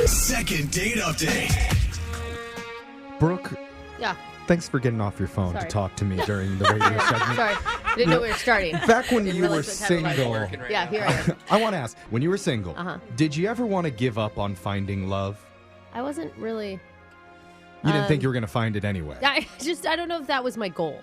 Second date update. Brooke, Yeah. thanks for getting off your phone Sorry. to talk to me during the radio segment. Sorry. I didn't know we were starting. Back when you were realize what time it was. single, Yeah, here I am. I want to ask, when you were single, Uh-huh. did you ever want to give up on finding love? I wasn't really. You didn't think you were going to find it anyway. I don't know if that was my goal.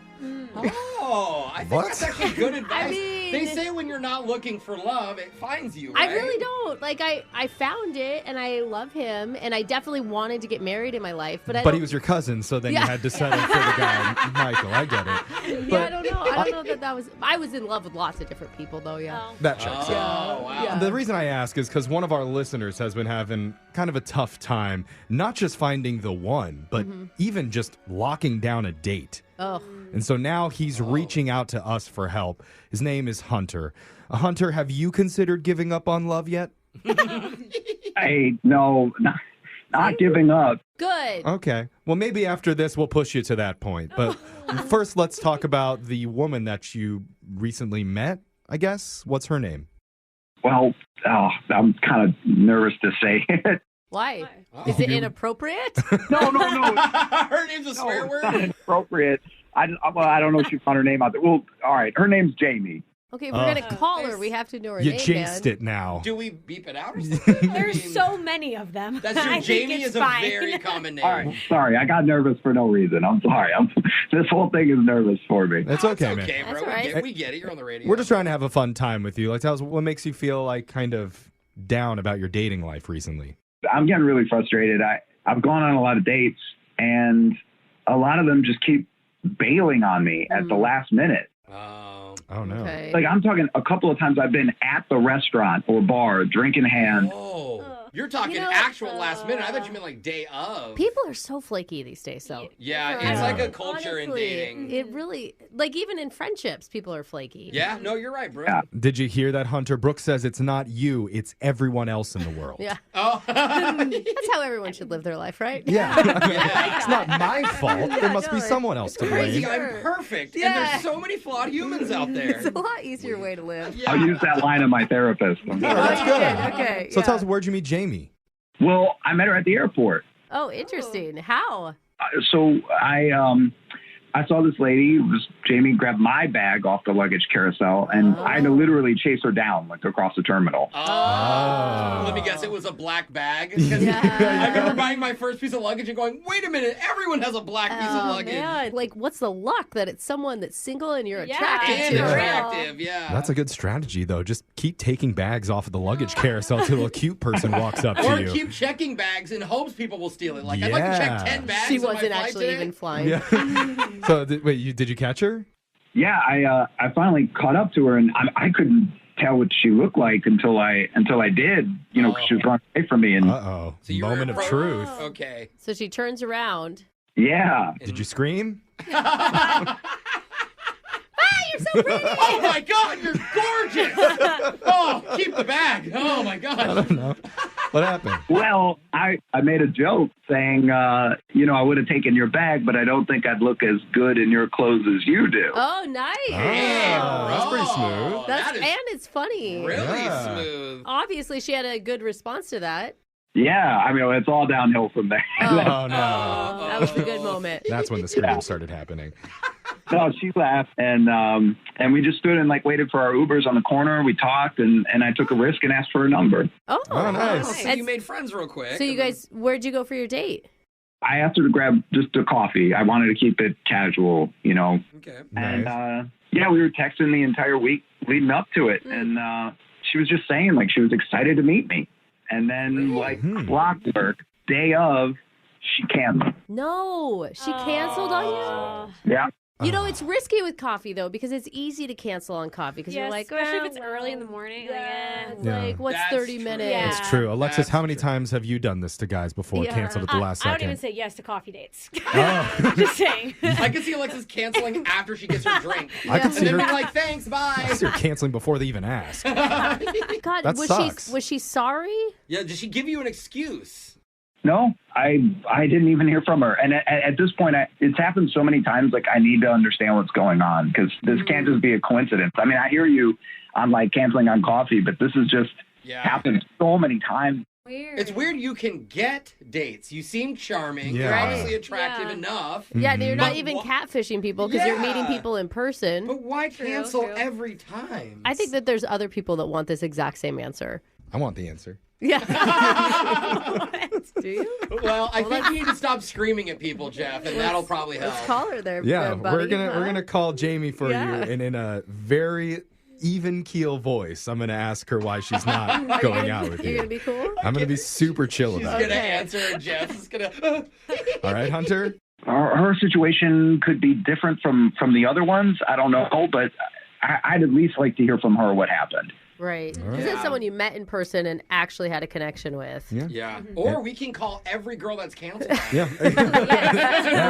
Oh, I think What? that's actually good advice. I mean- they say when you're not looking for love, it finds you, I right? really don't. Like, I found it, and I love him, and I definitely wanted to get married in my life, but I But don't, he was your cousin, so then you Yeah. had to settle for the guy, Michael. I get it. Yeah, I don't know. I don't know that was. I was in love with lots of different people, though. Yeah. That checks Oh, out. wow. Yeah. The reason I ask is because one of our listeners has been having kind of a tough time, not just finding the one, but even just locking down a date. Oh. And so now he's reaching out to us for help. His name is Hunter. Hunter, have you considered giving up on love yet? Hey, no, not giving up. Good. Okay. Well, maybe after this, we'll push you to that point. But first, let's talk about the woman that you recently met, I guess. What's her name? Well, I'm kind of nervous to say it. Why? Oh. Is it inappropriate? No. Her name's a No, swear it's word? not inappropriate. I don't know if she found her name out there. Well, all right. Her name's Jamie. Okay, we're gonna call her. We have to know her You name. jinxed man. it now. Do we beep it out or something? I There's mean, so many of them. That's true. I think Jamie it's is a fine. very common name. All right. Sorry, I got nervous for no reason. I'm sorry. This whole thing is nervous for me. It's okay, man. Okay, bro. That's all right. We get it. You're on the radio. We're just trying to have a fun time with you. Like, tell us what makes you feel like kind of down about your dating life recently. I'm getting really frustrated. I've gone on a lot of dates, and a lot of them just keep bailing on me at the last minute. Oh, no. Okay. Like, I'm talking a couple of times I've been at the restaurant or bar, drink in hand. Whoa. You're talking You know, actual last minute. I thought you meant like day of. People are so flaky these days, though. Yeah, Yeah. it's like a culture in Honestly, dating. It really, like, even in friendships, people are flaky. Yeah, no, you're right, bro. Yeah. Did you hear that, Hunter? Brooke says it's not you, it's everyone else in the world. Yeah. Oh. That's how everyone should live their life, right? Yeah. Yeah. It's not my fault. There must be no, someone else to Crazy, blame. I'm perfect. And Yeah. there's so many flawed humans out there. It's a lot easier way to live. Yeah. I'll use that line of my therapist. Oh, that's you good. did. Okay. So yeah. tell us, where'd you meet Jamie? Well, I met her at the airport. Oh, interesting. How? So I saw this lady. Jamie grabbed my bag off the luggage carousel, and I had to literally chase her down, like across the terminal. Oh. Let me guess, it was a black bag? 'Cause I remember buying my first piece of luggage and going, wait a minute, everyone has a black piece of Oh, luggage. man. Like, what's the luck that it's someone that's single and you're Yeah. attracted And to? attractive, yeah. That's a good strategy, though. Just keep taking bags off of the luggage carousel till a cute person walks up Or to you. keep checking bags in hopes people will steal it. Like, I'd like to check Yeah. 10 bags She on my wasn't flight actually today. even flying. Yeah. So, did you catch her? Yeah, I finally caught up to her, and I couldn't tell what she looked like until I did. You know, 'cause she was running away from me, and Uh-oh. So you were Moment of appro- truth. Okay. So she turns around. yeah. Did you scream? You're so pretty. Oh my God, you're gorgeous! Oh, keep the bag. Oh my I God. don't know. What happened? Well, I made a joke saying, I would have taken your bag, but I don't think I'd look as good in your clothes as you do. Oh, nice. Oh, that's pretty smooth. That's, That is and it's funny. really Yeah. smooth. Obviously, she had a good response to that. Yeah, I mean, it's all downhill from there. Oh, no. That was the good moment. That's when the screams started happening. No, she laughed, and we just stood and waited for our Ubers on the corner. We talked, and I took a risk and asked for her number. Oh, Oh, nice. So you made friends real quick. So you guys, where'd you go for your date? I asked her to grab just a coffee. I wanted to keep it casual, Okay. And Nice. we were texting the entire week leading up to it, and she was just saying she was excited to meet me, and then clockwork, day of, she canceled. No, she canceled on you? Yeah. You know, it's risky with coffee, though, because it's easy to cancel on coffee because Yeah, you're like, especially if "Oh, it's early in the morning. it's Yeah. like, what's That's 30 true. minutes? Yeah. It's true. Alexis, That's how many true. times have you done this to guys before? Yeah. Canceled at the last I don't second? even say yes to coffee dates. Oh. Just saying. I can see Alexis canceling after she gets her drink. I could And see then her, being like, thanks, bye. see her canceling before they even ask. God, That was sucks. she sorry? Yeah, did she give you an excuse? No, I didn't even hear from her. And at this point, it's happened so many times, I need to understand what's going on, because this can't just be a coincidence. I mean, I hear you on canceling on coffee, but this has just happened so many times. Weird. It's weird you can get dates. You seem charming. Yeah. You're Right. obviously attractive Yeah. enough. Yeah, you're not But even wh- catfishing people because you're meeting Yeah. people in person. But why cancel true. every time? I think that there's other people that want this exact same answer. I want the answer. Yeah. Do you? Well, I think you need to stop screaming at people, Jeff, and that'll probably help. Let's call her there. Yeah, buddy. we're gonna call Jamie for Yeah. you, and in a very even keel voice, I'm gonna ask her why she's not Are you going gonna- out with You're you. gonna be cool. I'm gonna be super chill She's about gonna it. answer, and Jeff is gonna. All right, Hunter. Her situation could be different from the other ones. I don't know, but I'd at least like to hear from her what happened. Right. All right. Because it's someone you met in person and actually had a connection with. Yeah. Yeah. Or we can call every girl that's canceled. Yeah. And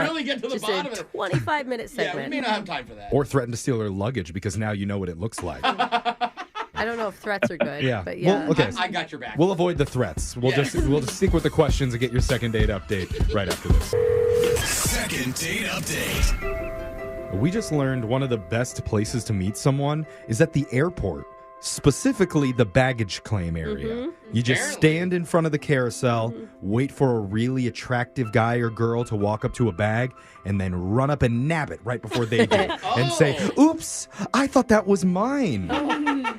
really get to the Just bottom a of it. 25-minute Yeah, we segment. may not have time for that. Or threaten to steal her luggage because now you know what it looks like. I don't know if threats are good. Yeah. But yeah. Well, okay. I got your back. We'll avoid the threats. We'll Yeah. just stick with the questions and get your second date update right after this. Second date update. We just learned one of the best places to meet someone is at the airport, specifically the baggage claim area. You just Apparently. stand in front of the carousel, wait for a really attractive guy or girl to walk up to a bag, and then run up and nab it right before they do. And say, oops, I thought that was mine.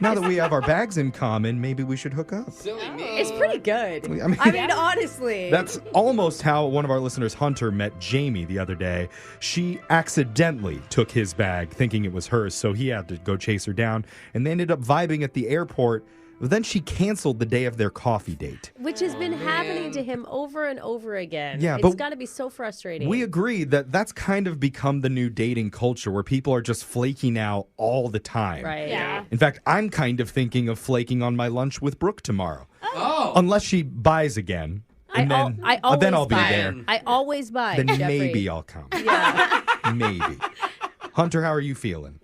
Now that we have our bags in common, maybe we should hook up. Silly me. It's pretty good. I mean, Honestly. that's almost how one of our listeners, Hunter, met Jamie the other day. She accidentally took his bag thinking it was hers, so he had to go chase her down, and they ended up vibing at the airport. But then she canceled the day of their coffee date. Which has been happening to him over and over again. Yeah, it's but got to be so frustrating. We agree that that's kind of become the new dating culture where people are just flaking out all the time. Right. Yeah. In fact, I'm kind of thinking of flaking on my lunch with Brooke tomorrow. Oh. Unless she buys again. And then I'll be buy. there. I always buy. Then Jeffrey. maybe I'll come. Yeah. Maybe. Hunter, how are you feeling?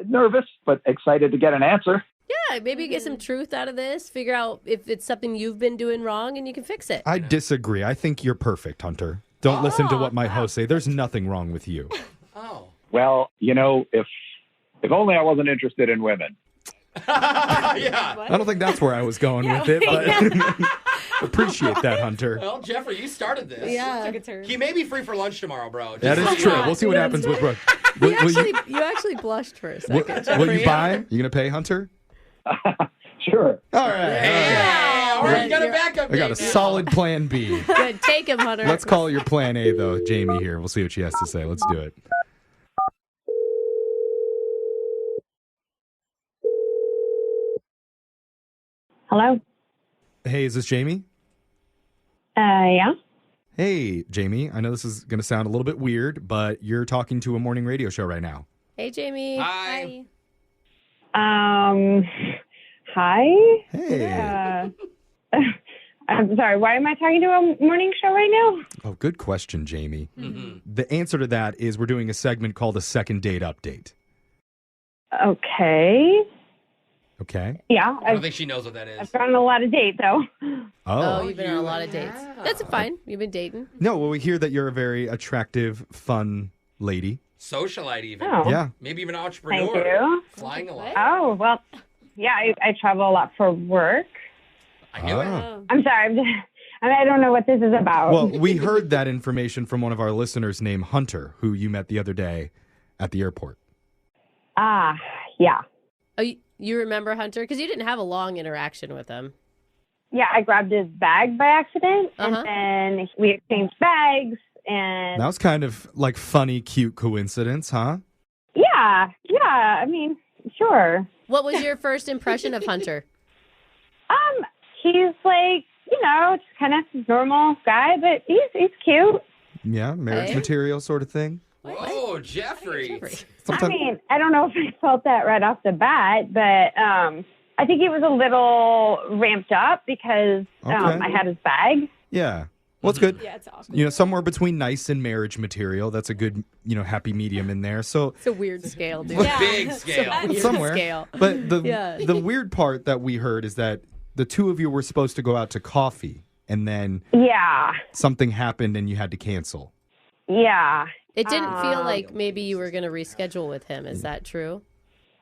Nervous, but excited to get an answer. Yeah, maybe get some truth out of this. Figure out if it's something you've been doing wrong, and you can fix it. I disagree. I think you're perfect, Hunter. Don't listen to what my hosts say. There's nothing wrong with you. Oh. Well, if only I wasn't interested in women. Yeah. I don't think that's where I was going with it, but appreciate that, Hunter. Well, Jeffrey, you started this. Yeah. Took a turn. He may be free for lunch tomorrow, bro. That Just is so true. you know. We'll see what happens with Brooke. You actually blushed for a second. Will you buy? You going to pay, Hunter? Sure. All right. Hey, all right, you got a backup. I got a date now. solid plan B. Good. Take him, Hunter. Let's call your plan A, though, Jamie here. We'll see what she has to say. Let's do it. Hello. Hey, is this Jamie? Yeah. Hey, Jamie. I know this is going to sound a little bit weird, but you're talking to a morning radio show right now. Hey, Jamie. Hi. Hi. Hey. I'm sorry. Why am I talking to a morning show right now? Oh, good question, Jamie. Mm-hmm. The answer to that is we're doing a segment called a second date update. Okay. Okay? Yeah. I don't I've think she knows what that is. gone on a lot of dates though. Oh, Oh. you've been on a lot of dates. That's fine. You've been dating. No, well, we hear that you're a very attractive, fun lady. Socialite, even. Oh. Yeah. Maybe even an Thank entrepreneur. you. Flying a lot. Oh well. Yeah, I travel a lot for work. I knew it. Oh. I'm sorry. I don't know what this is about. Well, we heard that information from one of our listeners named Hunter, who you met the other day at the airport. Yeah. Oh, you remember Hunter? Because you didn't have a long interaction with him. Yeah, I grabbed his bag by accident, Uh-huh. and then we exchanged bags, and That was kind of like funny, cute coincidence, huh? yeah. I mean, sure. What was your first impression of Hunter? He's like, just kind of normal guy, but he's cute. Yeah, marriage Hey. material sort of thing. Whoa, Jeffrey. Jeffrey. Sometimes, I mean, I don't know if I felt that right off the bat, but I think he was a little ramped up because Okay. I had his bag. yeah. Well, it's good. Yeah, it's awkward. Somewhere between nice and marriage material. That's a good, happy medium in there. So It's a weird scale, dude. Yeah. Big scale. Weird somewhere. scale. But the Yeah. the weird part that we heard is that the two of you were supposed to go out to coffee, and then Yeah. something happened and you had to cancel. Yeah. It didn't feel like maybe you were going to reschedule with him. Is that true?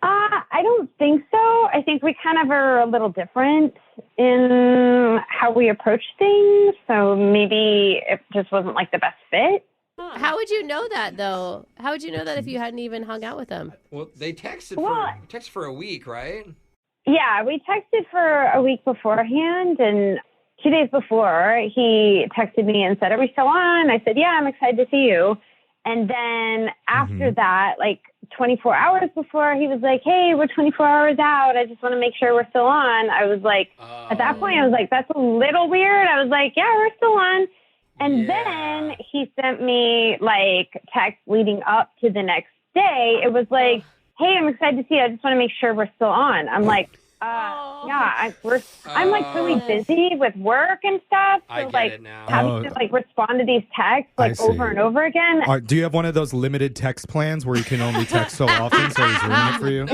I don't think so. I think we kind of are a little different. in how we approach things. So maybe it just wasn't like the best fit. How would you know that, though? How would you know that if you hadn't even hung out with him? Well, they texted for a week, right? Yeah, we texted for a week beforehand, and 2 days before, he texted me and said, "Are we still on?" I said, "Yeah, I'm excited to see you." And then after that, like 24 hours before, he was like, "Hey, we're 24 hours out. I just want to make sure we're still on." I was like, at that point, I was like, that's a little weird. I was like, "Yeah, we're still on." And then he sent me like text leading up to the next day. It was like, "Hey, I'm excited to see you. I just want to make sure we're still on." I'm like, I'm like really busy with work and stuff. So I get like it now. having to like respond to these texts like over and over again. Do you have one of those limited text plans where you can only text so often, so he's ruining it for you? No,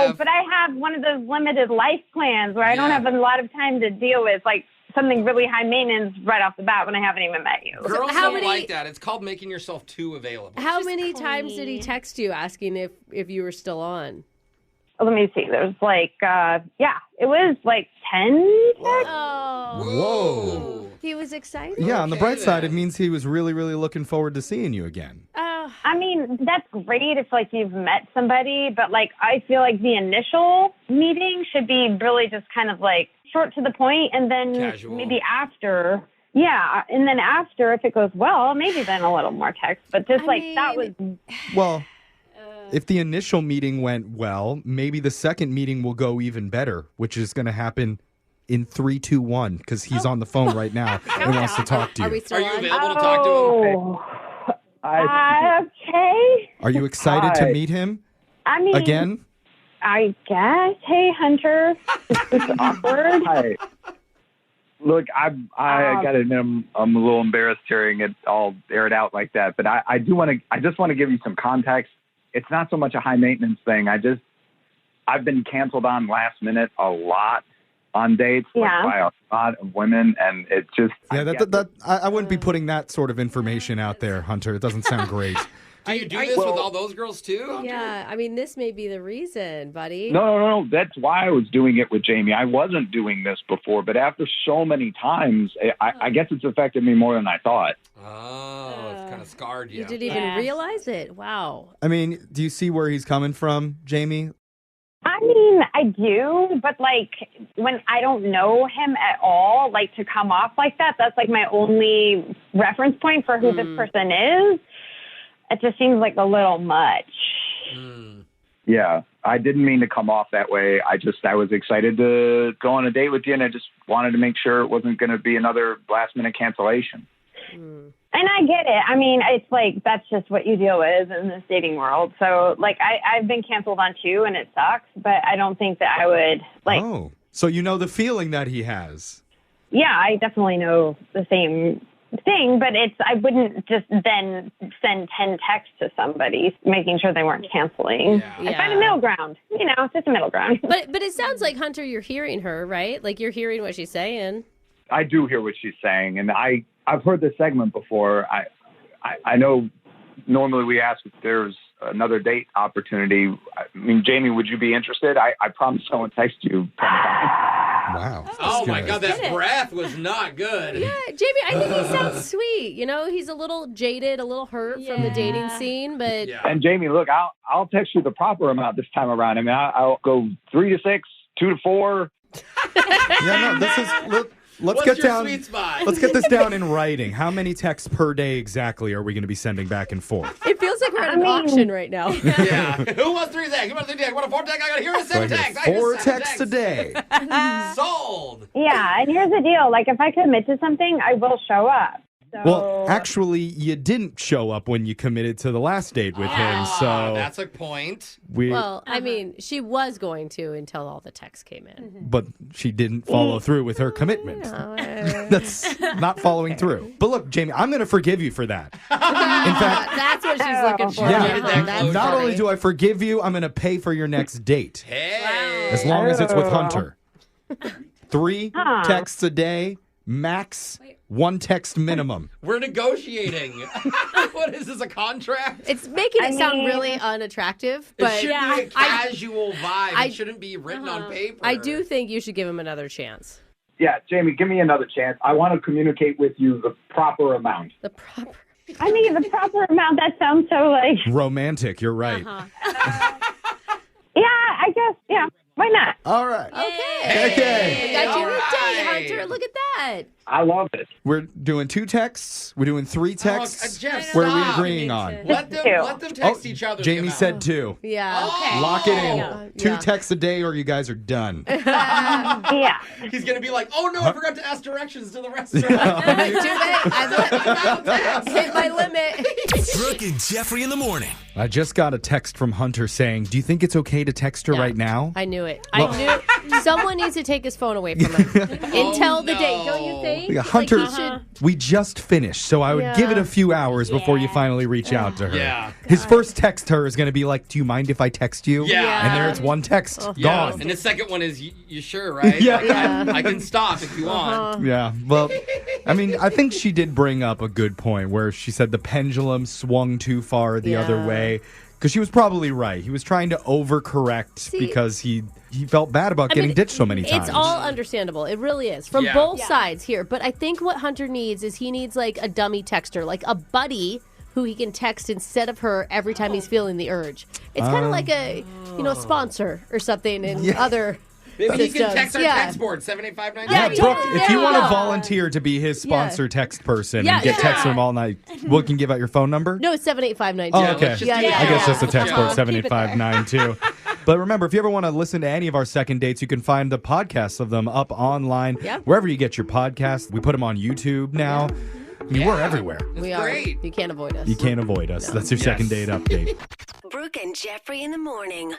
Jeff. but I have one of those limited life plans where I don't have a lot of time to deal with like something really high maintenance right off the bat when I haven't even met you. Girls don't like that. It's called making yourself too available. How many times did he text you asking if you were still on? Let me see. There was like, it was like 10 texts. Oh. Whoa. He was excited? Yeah, on the bright side, it means he was really, really looking forward to seeing you again. I mean, that's great if like you've met somebody, but like I feel like the initial meeting should be really just kind of like short to the point, and then Casual. maybe after. Yeah, and then after, if it goes well, maybe then a little more text. But just that was... Well, if the initial meeting went well, maybe the second meeting will go even better, which is going to happen in 3, 2, 1, because he's on the phone right now and wants to talk to you. Are we still Are you on? available to talk to him? Okay. Are you excited to meet him I mean... again? I guess. Hey, Hunter. It's awkward. Hi. Look, I got to admit, I'm a little embarrassed hearing it all aired out like that. But I just want to give you some context. It's not so much a high maintenance thing. I've been canceled on last minute a lot on dates by a lot of women, and it just I wouldn't be putting that sort of information out there, Hunter. It doesn't sound great. Do you do this with all those girls too, Hunter? Yeah, I mean, this may be the reason, buddy. No. That's why I was doing it with Jamie. I wasn't doing this before, but after so many times, I guess it's affected me more than I thought. Oh, it's kind of scarred you. You didn't even realize it. Wow. I mean, do you see where he's coming from, Jamie? I mean, I do, but like when I don't know him at all, like to come off like that, that's like my only reference point for who this person is. It just seems like a little much. Yeah, I didn't mean to come off that way. I was excited to go on a date with you, and I just wanted to make sure it wasn't going to be another last-minute cancellation. And I get it. I mean, it's like that's just what you deal with in this dating world. So, like, I've been canceled on too, and it sucks, but I don't think that I would, like... Oh, so you know the feeling that he has. Yeah, I definitely know the same thing, but I wouldn't just then send 10 texts to somebody making sure they weren't canceling. I find a middle ground. You know, it's just a middle ground. But it sounds like, Hunter, you're hearing her, right? Like you're hearing what she's saying. I do hear what she's saying, and I've heard this segment before. I know normally we ask if there's another date opportunity. I mean, Jamie, would you be interested? I promise I won't text you 10 times. Wow. Oh my God, that breath was not good. Yeah, Jamie, I think he sounds sweet. You know, he's a little jaded, a little hurt from the dating scene, but... Yeah. And Jamie, look, I'll text you the proper amount this time around. I mean, I'll go 3 to 6, 2 to 4. Yeah, no, this is... Let's What's get your down. sweet spot? Let's get this down in writing. How many texts per day exactly are we going to be sending back and forth? It feels like we're at an auction right now. Yeah. Who wants 3 texts? Who wants 3 texts? What a 4 text? I got to hear a 7 texts. 4 texts a day. Sold. Yeah, and here's the deal. Like, if I commit to something, I will show up. So... Well, actually, you didn't show up when you committed to the last date with him, so... That's a point. Well, I mean, she was going to until all the texts came in. But she didn't follow through with her commitment. That's not following through. But look, Jamie, I'm going to forgive you for that. In fact... That's what she's looking for. Yeah, not only do I forgive you, I'm going to pay for your next date. Hey. As long as it's with Hunter. 3 texts a day, max. 1 text minimum. We're negotiating. What is this, a contract? It's making it sound really unattractive, but it should be a casual vibe. It shouldn't be written on paper. I do think you should give him another chance. Yeah, Jamie, give me another chance. I want to communicate with you the proper amount. The proper. I mean, the proper amount. That sounds so like. Romantic, you're right. Yeah, I guess. Yeah, why not? All right. Okay. We got you a date, right. Hunter. Look at that. I love it. We're doing 2 texts. We're doing 3 texts. Jeff, Where are we stop. agreeing on? Let them text each other. Jamie said 2. Yeah. Okay. Lock it in. Yeah. 2 texts a day or you guys are done. Yeah. He's going to be like, oh no, I forgot to ask directions to the restaurant. Too late. I've hit my limit. Brooke and Jeffrey in the morning. I just got a text from Hunter saying, do you think it's okay to text her right now? I knew it. I knew someone needs to take his phone away from him until the date. Don't you think? Yeah, Hunter, Like, he should. we just finished, so I would give it a few hours before you finally reach out to her. Yeah. His first text to her is going to be like, do you mind if I text you? Yeah. And there it's 1 text. Yeah. Gone. And the second one is, you sure, right? Yeah. I can stop if you want. Yeah, well, I mean, I think she did bring up a good point where she said the pendulum swung too far the other way. Because she was probably right. He was trying to overcorrect because he felt bad about getting ditched so many times. It's all understandable. It really is. From both sides here. But I think what Hunter needs is he needs like a dummy texter, like a buddy who he can text instead of her every time he's feeling the urge. It's kind of like a, sponsor or something in other Maybe he can systems. text our text board, 78592. Yeah, Brooke, if you want to go. volunteer to be his sponsor text person and get text from him all night, we can give out your phone number? No, it's 78592. Oh, okay. let's just do that. I guess just a Yeah. text board, Keep it there. 78592. But remember, if you ever want to listen to any of our second dates, you can find the podcasts of them up online, wherever you get your podcasts. We put them on YouTube now. I mean, we're everywhere. We great. are. You can't avoid us. You can't avoid us. That's your second date update. Brooke and Jeffrey in the morning.